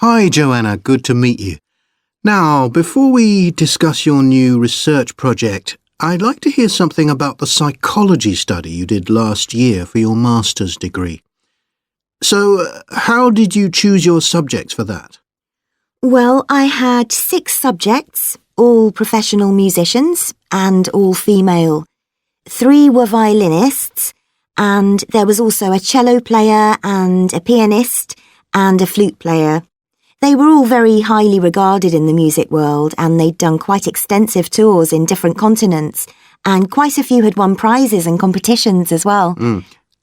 Hi, Joanna. Good to meet you. Now, before we discuss your new research project, I'd like to hear something about the psychology study you did last year for your master's degree. So, how did you choose your subjects for that? Well, I had 6 subjects, all professional musicians and all female. 3 were violinists, and there was also a cello player and a pianist and a flute player. They were all very highly regarded in the music world, and they'd done quite extensive tours in different continents, and quite a few had won prizes and competitions as well.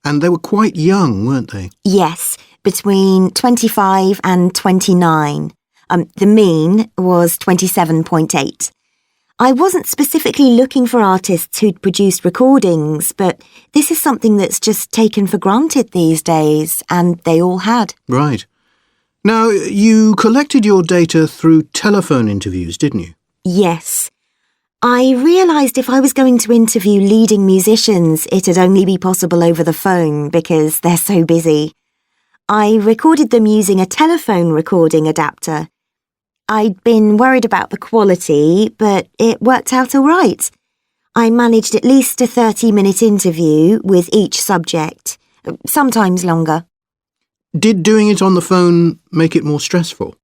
And they were quite young, weren't they? Yes, between 25 and 29. The mean was 27.8. I wasn't specifically looking for artists who'd produced recordings, but this is something that's just taken for granted these days, and they all had. Right. Now, you collected your data through telephone interviews, didn't you? Yes. I realised if I was going to interview leading musicians, it'd only be possible over the phone because they're so busy. I recorded them using a telephone recording adapter. I'd been worried about the quality, but it worked out all right. I managed at least a 30-minute interview with each subject, sometimes longer. Did doing it on the phone make it more stressful?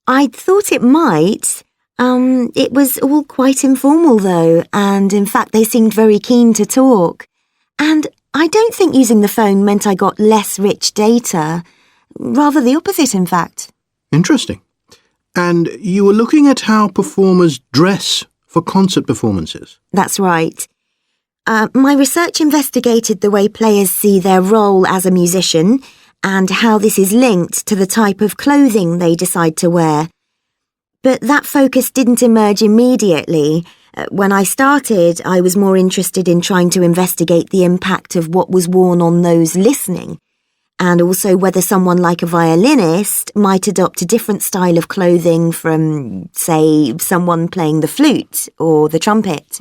I'd thought it might. It was all quite informal though, and in fact they seemed very keen to talk. And I don't think using the phone meant I got less rich data. Rather the opposite, in fact. Interesting. And you were looking at how performers dress for concert performances? That's right. My research investigated the way players see their role as a musician and how this is linked to the type of clothing they decide to wear. But that focus didn't emerge immediately. When I started, I was more interested in trying to investigate the impact of what was worn on those listening, and also whether someone like a violinist might adopt a different style of clothing from, say, someone playing the flute or the trumpet.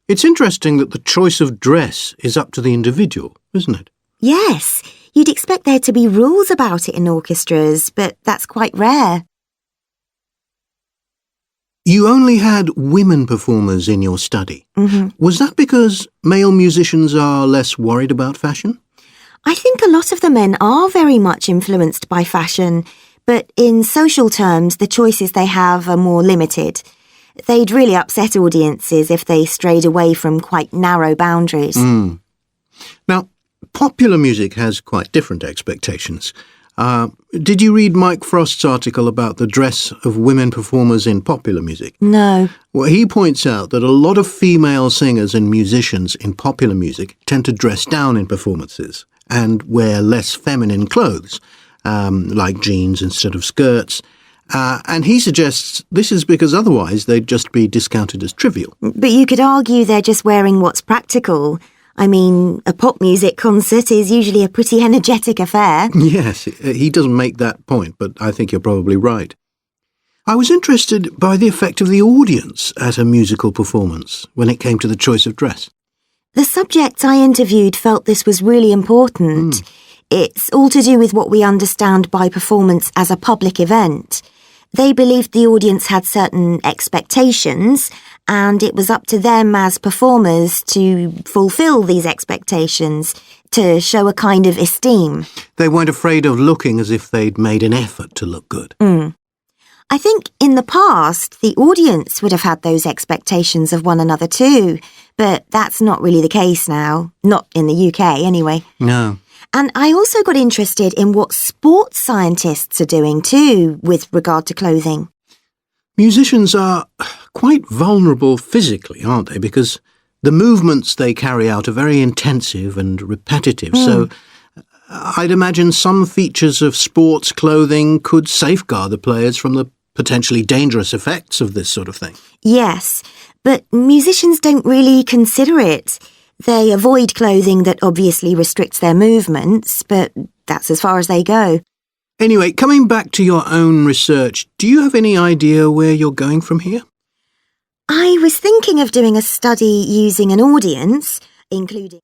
It's interesting that the choice of dress is up to the individual, isn't it? Yes, you'd expect there to be rules about it in orchestras, but that's quite rare. You only had women performers in your study. Was that because male musicians are less worried about fashion? I think a lot of the men are very much influenced by fashion, but in social terms, the choices they have are more limited. They'd really upset audiences if they strayed away from quite narrow boundaries. Now, popular music has quite different expectations. Did you read Mike Frost's article about the dress of women performers in popular music? No. Well, he points out that a lot of female singers and musicians in popular music tend to dress down in performances and wear less feminine clothes, like jeans instead of skirts. And he suggests this is because otherwise they'd just be discounted as trivial. But you could argue they're just wearing what's practical. I mean, a pop music concert is usually a pretty energetic affair. Yes, he doesn't make that point, but I think you're probably right. I was interested by the effect of the audience at a musical performance when it came to the choice of dress. The subjects I interviewed felt this was really important. It's all to do with what we understand by performance as a public event. They believed the audience had certain expectations, and it was up to them as performers to fulfill these expectations, to show a kind of esteem. They weren't afraid of looking as if they'd made an effort to look good. I think in the past, the audience would have had those expectations of one another too, but that's not really the case now. Not in the UK, anyway. No. And I also got interested in what sports scientists are doing too with regard to clothing. Musicians are quite vulnerable physically, aren't they? Because the movements they carry out are very intensive and repetitive. So I'd imagine some features of sports clothing could safeguard the players from the potentially dangerous effects of this sort of thing. Yes, but musicians don't really consider it. They avoid clothing that obviously restricts their movements, but that's as far as they go. Anyway, coming back to your own research, do you have any idea where you're going from here? I was thinking of doing a study using an audience, including